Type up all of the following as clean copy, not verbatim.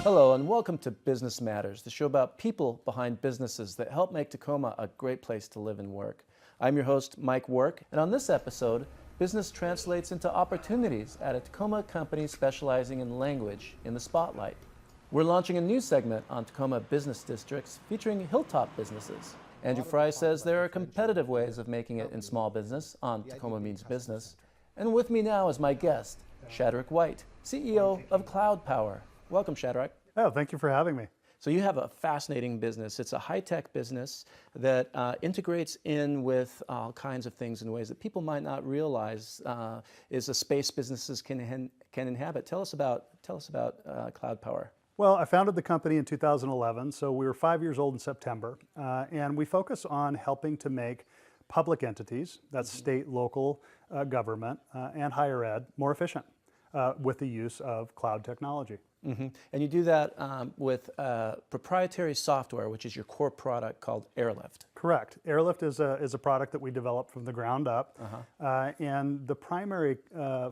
Hello and welcome to Business Matters, the show about people behind businesses that help make Tacoma a great place to live and work. I'm your host, Mike Wark, and on this episode, business translates into opportunities at a Tacoma company specializing in language in the spotlight. We're launching a new segment on Tacoma business districts featuring Hilltop businesses. Andrew Fry says there are competitive ways of making it in small business on Tacoma Means Business. And with me now is my guest, Shadrach White, CEO of cloudPWR. Welcome, Shadrach. Oh, thank you for having me. So you have a fascinating business. It's a high-tech business that integrates in with all kinds of things in ways that people might not realize is a space businesses can inhabit. Tell us about cloudPWR. Well, I founded the company in 2011, so we were 5 years old in September, and we focus on helping to make public entities, that's state, local government, and higher ed, more efficient with the use of cloud technology. Mm-hmm. And you do that with proprietary software, which is your core product called Airlift. Correct. Airlift is a product that we developed from the ground up, and the primary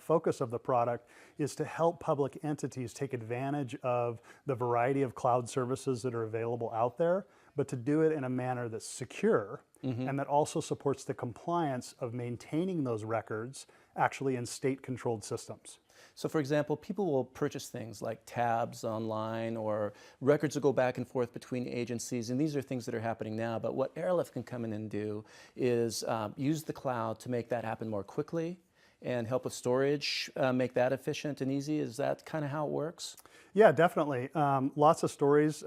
focus of the product is to help public entities take advantage of the variety of cloud services that are available out there, but to do it in a manner that's secure and that also supports the compliance of maintaining those records actually in state-controlled systems. So for example, people will purchase things like tabs online or records will go back and forth between agencies, and these are things that are happening now. But what Airlift can come in and do is use the cloud to make that happen more quickly and help with storage, make that efficient and easy. Is that kind of how it works? Yeah, definitely. Lots of stories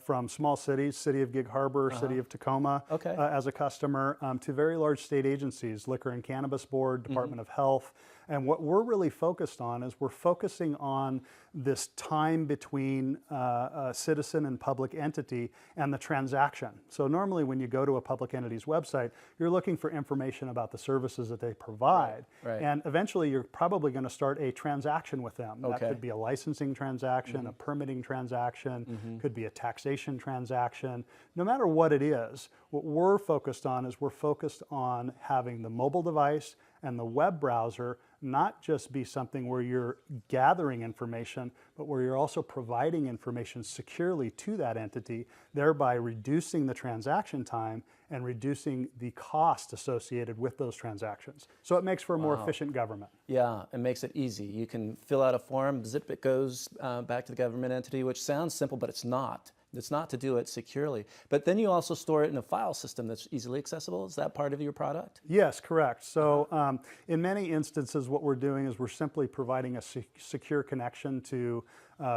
from small cities, City of Gig Harbor, City of Tacoma as a customer, to very large state agencies, Liquor and Cannabis Board, Department of Health. And what we're really focused on is we're focusing on this time between a citizen and public entity and the transaction. So normally when you go to a public entity's website, you're looking for information about the services that they provide. Right. And eventually you're probably going to start a transaction with them. That could be a licensing transaction, a permitting transaction, could be a taxation transaction. No matter what it is, what we're focused on is we're focused on having the mobile device and the web browser not just be something where you're gathering information, but where you're also providing information securely to that entity, thereby reducing the transaction time and reducing the cost associated with those transactions. So it makes for a more efficient government. Yeah, it makes it easy. You can fill out a form, zip, it goes back to the government entity, which sounds simple, but it's not. It's not to do it securely. But then you also store it in a file system that's easily accessible. Is that part of your product? Yes, correct. So in many instances, what we're doing is we're simply providing a secure connection to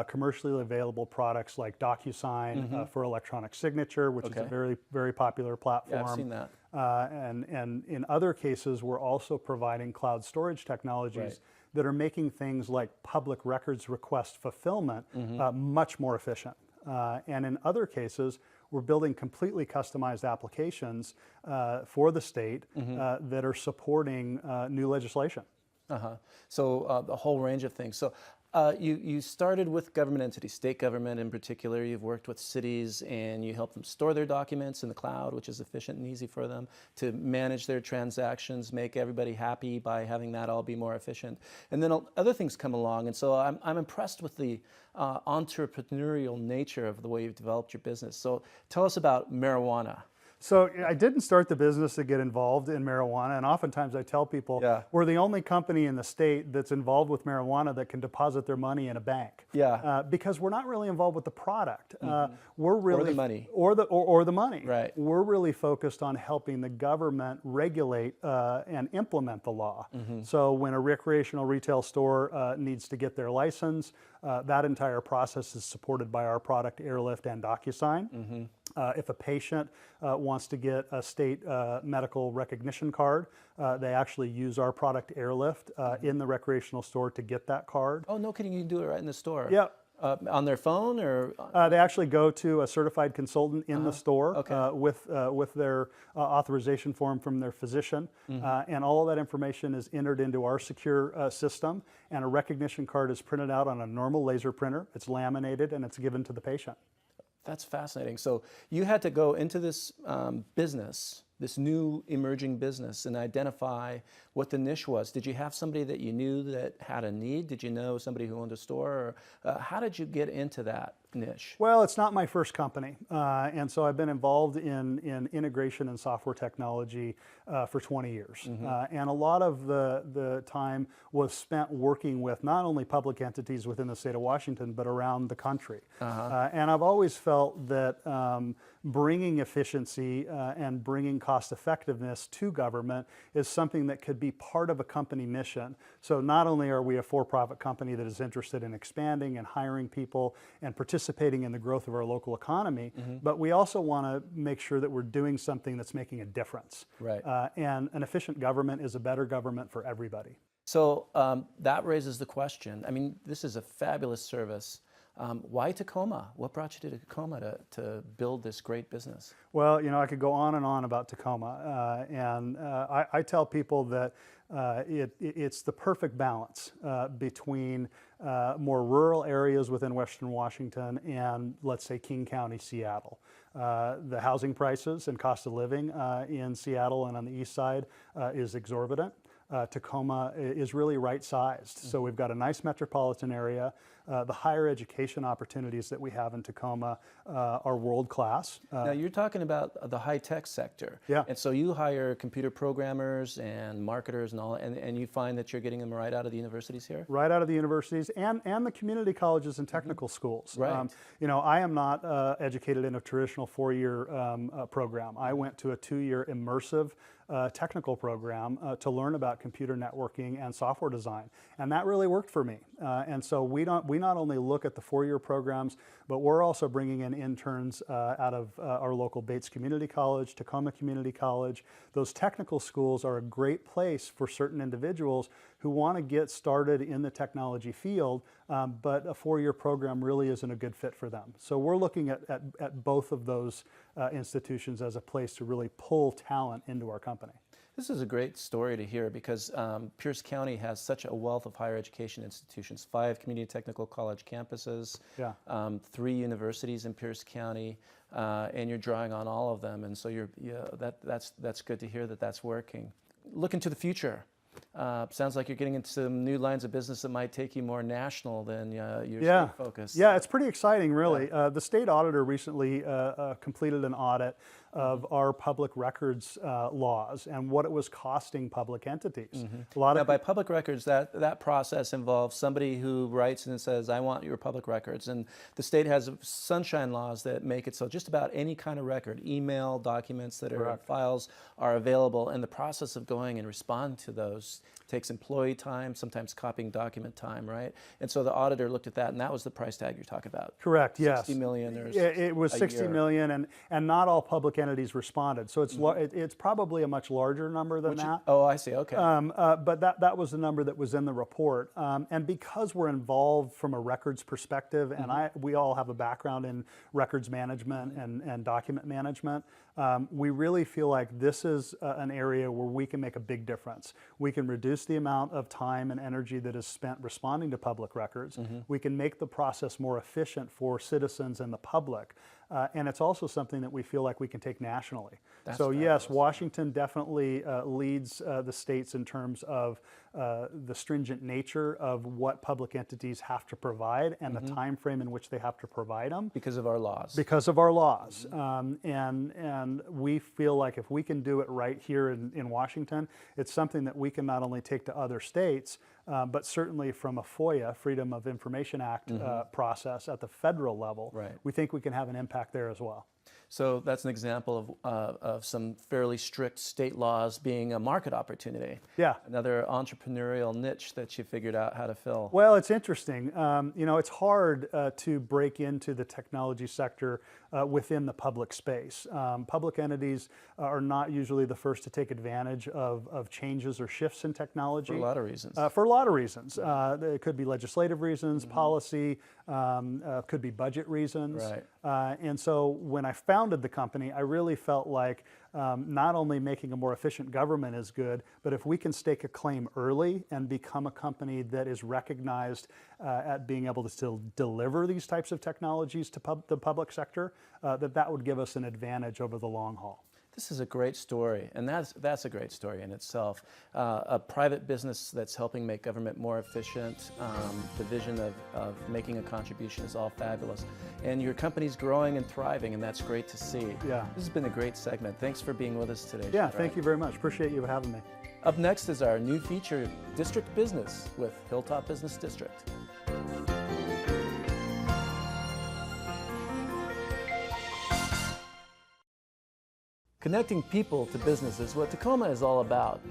commercially available products like DocuSign for electronic signature, which is a very, very popular platform. Yeah, I've seen that. And in other cases, we're also providing cloud storage technologies that are making things like public records request fulfillment much more efficient. And in other cases, we're building completely customized applications for the state that are supporting new legislation. So the whole range of things. So you started with government entities, state government in particular. You've worked with cities and you help them store their documents in the cloud, which is efficient and easy for them to manage their transactions, make everybody happy by having that all be more efficient. And then other things come along. And so I'm impressed with the entrepreneurial nature of the way you've developed your business. So tell us about marijuana. So I didn't start the business to get involved in marijuana, and oftentimes I tell people we're the only company in the state that's involved with marijuana that can deposit their money in a bank. Because we're not really involved with the product. We're really or the money. Or the money. Right. We're really focused on helping the government regulate and implement the law. So when a recreational retail store needs to get their license, that entire process is supported by our product Airlift and DocuSign. If a patient wants to get a state medical recognition card, they actually use our product Airlift in the recreational store to get that card. Oh, no kidding, you can do it right in the store. Yeah. On their phone or? They actually go to a certified consultant in the store with their authorization form from their physician. And all of that information is entered into our secure system, and a recognition card is printed out on a normal laser printer. It's laminated and it's given to the patient. That's fascinating. So you had to go into this business this new emerging business and identify what the niche was? Did you have somebody that you knew that had a need? Did you know somebody who owned a store? Or, how did you get into that niche? Well, it's not my first company, and so I've been involved in integration and software technology for 20 years. And a lot of the time was spent working with not only public entities within the state of Washington, but around the country. And I've always felt that bringing efficiency and bringing cost effectiveness to government is something that could be part of a company mission. So not only are we a for-profit company that is interested in expanding and hiring people and participating in the growth of our local economy, but we also want to make sure that we're doing something that's making a difference. Right. And an efficient government is a better government for everybody. So that raises the question. I mean, this is a fabulous service. Why Tacoma? What brought you to Tacoma to build this great business? Well, you know, I could go on and on about Tacoma, and I tell people that it's the perfect balance between more rural areas within Western Washington and, let's say, King County, Seattle. The housing prices and cost of living in Seattle and on the east side is exorbitant. Tacoma is really right-sized. So we've got a nice metropolitan area. The higher education opportunities that we have in Tacoma are world-class. Now you're talking about the high-tech sector. Yeah. And so you hire computer programmers and marketers and all, and you find that you're getting them right out of the universities here? Right out of the universities and the community colleges and technical schools. Right. You know, I am not educated in a traditional four-year program. I went to a two-year immersive technical program to learn about computer networking and software design, and that really worked for me. And so we not only look at the four-year programs, but we're also bringing in interns out of our local Bates Community College, Tacoma Community College. Those technical schools are a great place for certain individuals who want to get started in the technology field, but a four-year program really isn't a good fit for them. So we're looking at both of those institutions as a place to really pull talent into our company. This is a great story to hear because Pierce County has such a wealth of higher education institutions, 5 community technical college campuses, 3 universities in Pierce County, and you're drawing on all of them. And so that's good to hear that that's working. Look into the future. Sounds like you're getting into some new lines of business that might take you more national than your state focus. Yeah, it's pretty exciting, really. The state auditor recently completed an audit of our public records laws and what it was costing public entities. Now, by public records, that process involves somebody who writes and says, I want your public records. And the state has sunshine laws that make it so just about any kind of record, email, documents that are files are available. And the process of going and responding to those takes employee time, sometimes copying document time, right? And so the auditor looked at that, and that was the price tag you're talking about. Correct, yes. 60 million or it was 60 million, and not all public entities responded. So it's probably a much larger number than that. Oh, I see, okay. But that was the number that was in the report. And because we're involved from a records perspective, and we all have a background in records management and document management, we really feel like this is an area where we can make a big difference. We can reduce the amount of time and energy that is spent responding to public records. We can make the process more efficient for citizens and the public. And it's also something that we feel like we can take nationally. So yes, Washington definitely leads the states in terms of the stringent nature of what public entities have to provide and the time frame in which they have to provide them. Because of our laws. Because of our laws. And we feel like if we can do it right here in Washington, it's something that we can not only take to other states, but certainly from a FOIA, Freedom of Information Act process at the federal level, we think we can have an impact there as well. So that's an example of some fairly strict state laws being a market opportunity. Yeah. Another entrepreneurial niche that you figured out how to fill. Well, it's interesting. You know, it's hard to break into the technology sector within the public space. Public entities are not usually the first to take advantage of changes or shifts in technology. For a lot of reasons. For a lot of reasons. It could be legislative reasons, policy, could be budget reasons. And so when I founded the company, I really felt like not only making a more efficient government is good, but if we can stake a claim early and become a company that is recognized at being able to still deliver these types of technologies to the public sector, that would give us an advantage over the long haul. This is a great story, and that's a great story in itself. A private business that's helping make government more efficient, the vision of making a contribution is all fabulous. And your company's growing and thriving, and that's great to see. Yeah. This has been a great segment. Thanks for being with us today. Yeah, Shadrach. thank you very much. Appreciate you having me. Up next is our new feature, District Business with Hilltop Business District. Connecting people to business is what Tacoma is all about.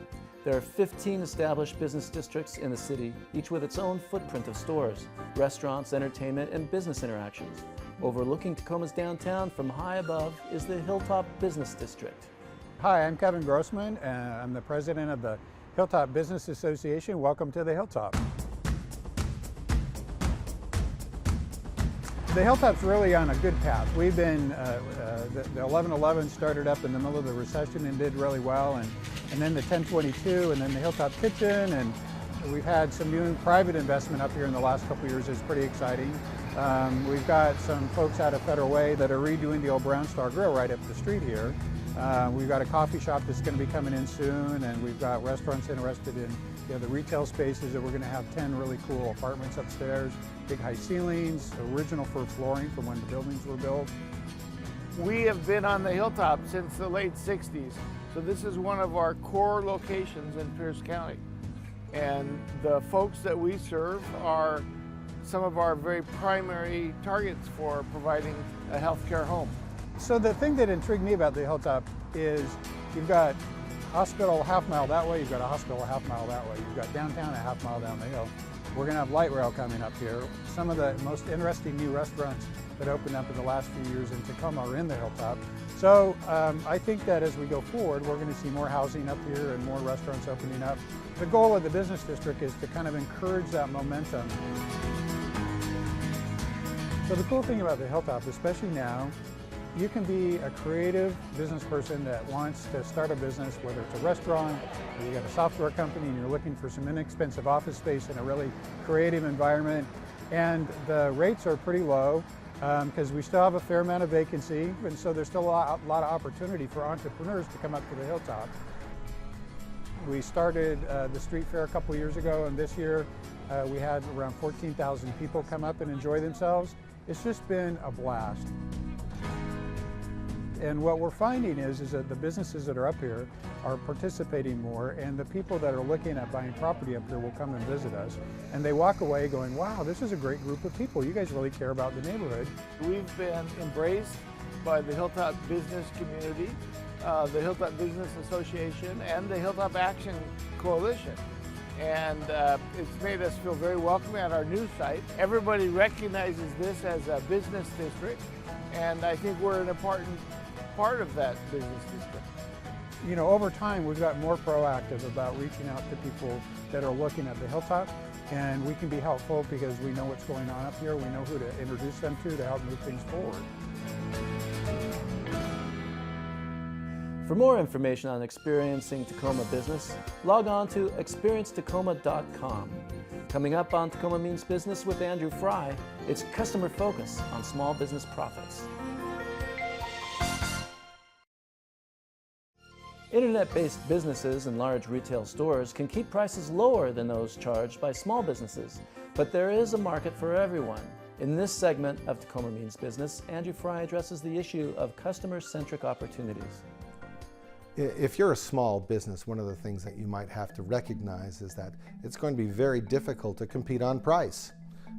There are 15 established business districts in the city, each with its own footprint of stores, restaurants, entertainment, and business interactions. Overlooking Tacoma's downtown from high above is the Hilltop Business District. Hi, I'm Kevin Grossman, and I'm the president of the Hilltop Business Association. Welcome to the Hilltop. The Hilltop's really on a good path. We've been, the 1111 started up in the middle of the recession and did really well, and then the 1022, and then the Hilltop Kitchen, and we've had some new private investment up here in the last couple of years. It's pretty exciting. We've got some folks out of Federal Way that are redoing the old Brown Star Grill right up the street here. We've got a coffee shop that's going to be coming in soon, and we've got restaurants interested in the retail spaces, that we're going to have 10 really cool apartments upstairs, big high ceilings, original for flooring from when the buildings were built. We have been on the Hilltop since the late 60s, so this is one of our core locations in Pierce County. And the folks that we serve are some of our very primary targets for providing a healthcare home. So the thing that intrigued me about the Hilltop is you've got hospital a half mile that way, you've got a hospital a half mile that way, you've got downtown a half mile down the hill. We're going to have light rail coming up here. Some of the most interesting new restaurants that opened up in the last few years in Tacoma are in the Hilltop. So I think that as we go forward, we're going to see more housing up here and more restaurants opening up. The goal of the business district is to kind of encourage that momentum. So the cool thing about the Hilltop, especially now, you can be a creative business person that wants to start a business, whether it's a restaurant or you got a software company and you're looking for some inexpensive office space in a really creative environment. And the rates are pretty low because we still have a fair amount of vacancy, and so there's still a lot of opportunity for entrepreneurs to come up to the Hilltop. We started the street fair a couple years ago, and this year we had around 14,000 people come up and enjoy themselves. It's just been a blast. And what we're finding is that the businesses that are up here are participating more, and the people that are looking at buying property up here will come and visit us. And they walk away going, wow, this is a great group of people. You guys really care about the neighborhood. We've been embraced by the Hilltop business community, the Hilltop Business Association, and the Hilltop Action Coalition. And it's made us feel very welcome at our new site. Everybody recognizes this as a business district, and I think we're an important part of that business district. You know, over time we've got more proactive about reaching out to people that are looking at the Hilltop, and we can be helpful because we know what's going on up here. We know who to introduce them to help move things forward. For more information on experiencing Tacoma business, log on to experiencetacoma.com. Coming up on Tacoma Means Business with Andrew Fry, it's customer focus on small business profits. Internet-based businesses and large retail stores can keep prices lower than those charged by small businesses, but there is a market for everyone. In this segment of Tacoma Means Business, Andrew Fry addresses the issue of customer-centric opportunities. If you're a small business, one of the things that you might have to recognize is that it's going to be very difficult to compete on price.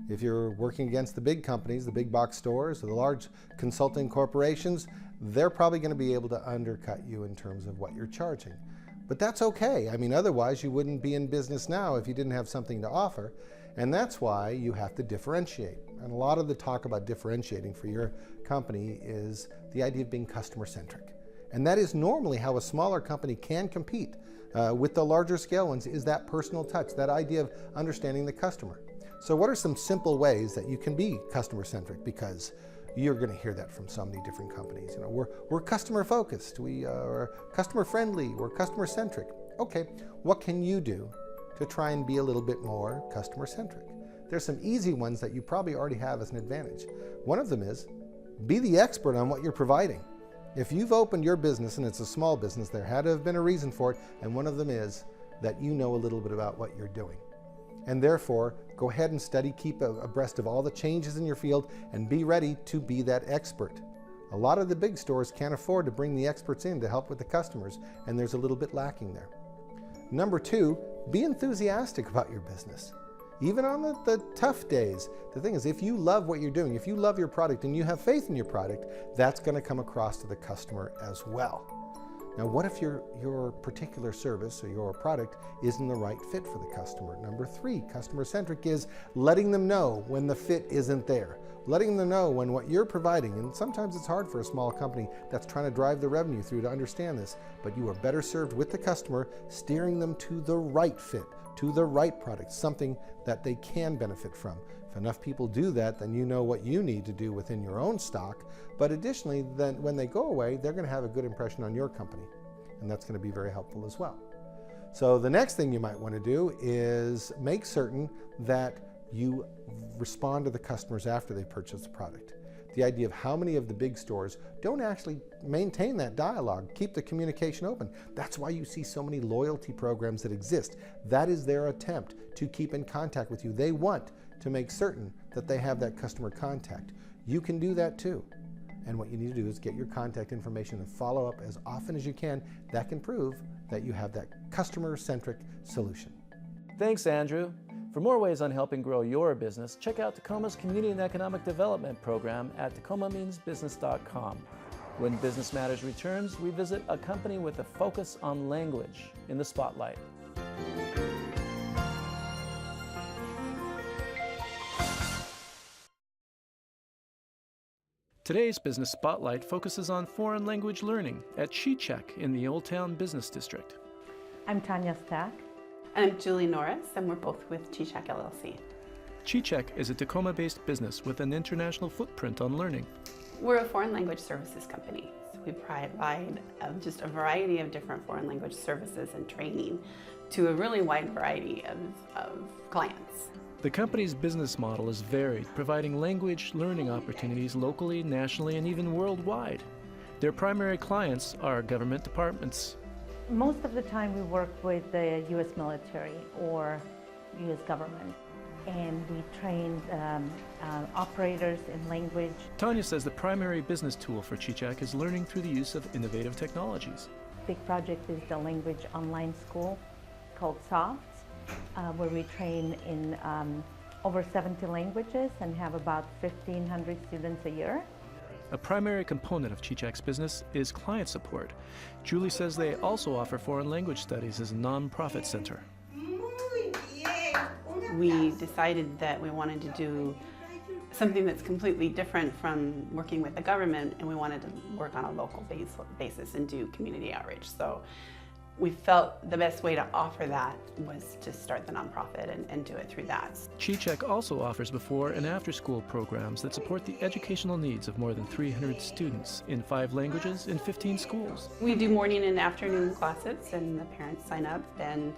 If you're working against the big companies, the big box stores, or the large consulting corporations, they're probably going to be able to undercut you in terms of what you're charging. But that's okay. I mean, otherwise you wouldn't be in business now if you didn't have something to offer. And that's why you have to differentiate. And a lot of the talk about differentiating for your company is the idea of being customer centric. And that is normally how a smaller company can compete with the larger scale ones, is that personal touch, that idea of understanding the customer. So what are some simple ways that you can be customer centric? Because you're going to hear that from so many different companies. You know, we're customer focused, we are customer friendly, we're customer centric. Okay, what can you do to try and be a little bit more customer centric? There's some easy ones that you probably already have as an advantage. One of them is be the expert on what you're providing. If you've opened your business and it's a small business, there had to have been a reason for it, and one of them is that you know a little bit about what you're doing. And therefore, go ahead and study, keep abreast of all the changes in your field, and be ready to be that expert. A lot of the big stores can't afford to bring the experts in to help with the customers, and there's a little bit lacking there. Number two, be enthusiastic about your business. Even on the tough days, the thing is, if you love what you're doing, if you love your product and you have faith in your product, that's going to come across to the customer as well. Now, what if your particular service or your product isn't the right fit for the customer? Number three, customer centric, is letting them know when the fit isn't there. Letting them know when what you're providing, and sometimes it's hard for a small company that's trying to drive the revenue through to understand this, but you are better served with the customer, steering them to the right fit, to the right product, something that they can benefit from. If enough people do that, then you know what you need to do within your own stock, but additionally, then when they go away, they're going to have a good impression on your company, and that's going to be very helpful as well. So the next thing you might want to do is make certain that you respond to the customers after they purchase the product. The idea of how many of the big stores don't actually maintain that dialogue, keep the communication open. That's why you see so many loyalty programs that exist. That is their attempt to keep in contact with you. They want to make certain that they have that customer contact. You can do that too. And what you need to do is get your contact information and follow up as often as you can. That can prove that you have that customer-centric solution. Thanks, Andrew. For more ways on helping grow your business, check out Tacoma's Community and Economic Development Program at TacomaMeansBusiness.com. When Business Matters returns, we visit a company with a focus on language in the spotlight. Today's Business Spotlight focuses on foreign language learning at Chi-Chack in the Old Town Business District. I'm Tanya Stack. And I'm Julie Norris, and we're both with Chi-Chack LLC. Chi-Chack is a Tacoma-based business with an international footprint on learning. We're a foreign language services company. So we provide just a variety of different foreign language services and training to a really wide variety of clients. The company's business model is varied, providing language learning opportunities locally, nationally, and even worldwide. Their primary clients are government departments. Most of the time we work with the U.S. military or U.S. government, and we train operators in language. Tanya says the primary business tool for Chi-Chack is learning through the use of innovative technologies. Big project is the language online school called SOFT, where we train in over 70 languages and have about 1,500 students a year. A primary component of Chi-Chack's business is client support. Julie says they also offer foreign language studies as a non-profit center. We decided that we wanted to do something that's completely different from working with the government, and we wanted to work on a local basis and do community outreach. So we felt the best way to offer that was to start the nonprofit and do it through that. Chi-Chack also offers before and after school programs that support the educational needs of more than 300 students in 5 languages in 15 schools. We do morning and afternoon classes, and the parents sign up, and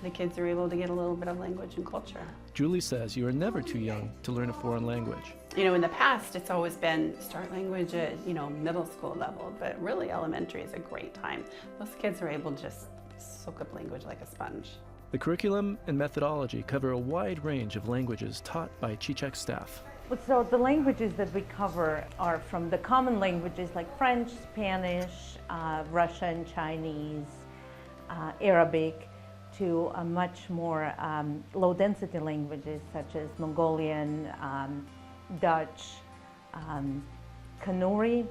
the kids are able to get a little bit of language and culture. Julie says you are never too young to learn a foreign language. You know, in the past, it's always been start language at, middle school level, but really elementary is a great time. Those kids are able to just soak up language like a sponge. The curriculum and methodology cover a wide range of languages taught by Chi-Chack staff. So the languages that we cover are from the common languages like French, Spanish, Russian, Chinese, Arabic, to a much more low-density languages such as Mongolian, Dutch, Kanuri,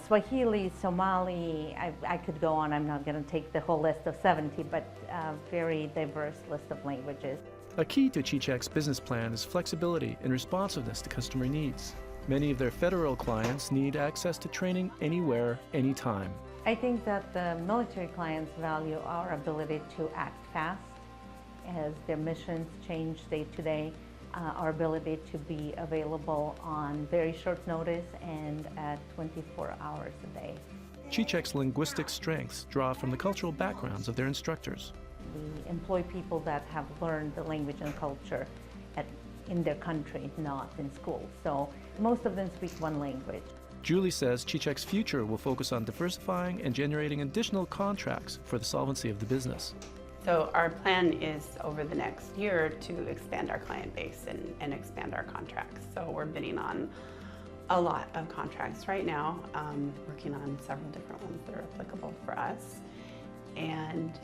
Swahili, Somali. I could go on. I'm not going to take the whole list of 70, but very diverse list of languages. A key to Chi-Chack's business plan is flexibility and responsiveness to customer needs. Many of their federal clients need access to training anywhere, anytime. I think that the military clients value our ability to act fast as their missions change day to day, our ability to be available on very short notice and at 24 hours a day. Chi-Chack's linguistic strengths draw from the cultural backgrounds of their instructors. We employ people that have learned the language and culture in their country, not in school. So most of them speak one language. Julie says Chi-Chack's future will focus on diversifying and generating additional contracts for the solvency of the business. So our plan is over the next year to expand our client base and expand our contracts. So we're bidding on a lot of contracts right now, working on several different ones that are applicable for us, and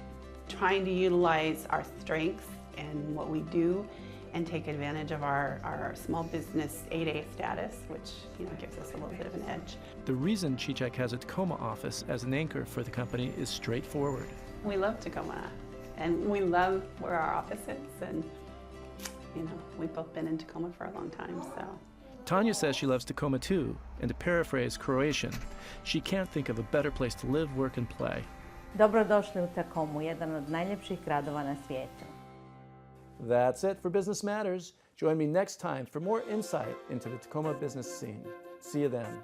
trying to utilize our strengths and what we do and take advantage of our small business 8A status, which gives us a little bit of an edge. The reason Chi-Chack has a Tacoma office as an anchor for the company is straightforward. We love Tacoma, and we love where our office is, and we've both been in Tacoma for a long time, so. Tanya says she loves Tacoma too, and to paraphrase Croatian, she can't think of a better place to live, work, and play. Dobrodošli u Takomu, jedan od najljepših gradova na svijetu. That's it for Business Matters. Join me next time for more insight into the Tacoma business scene. See you then.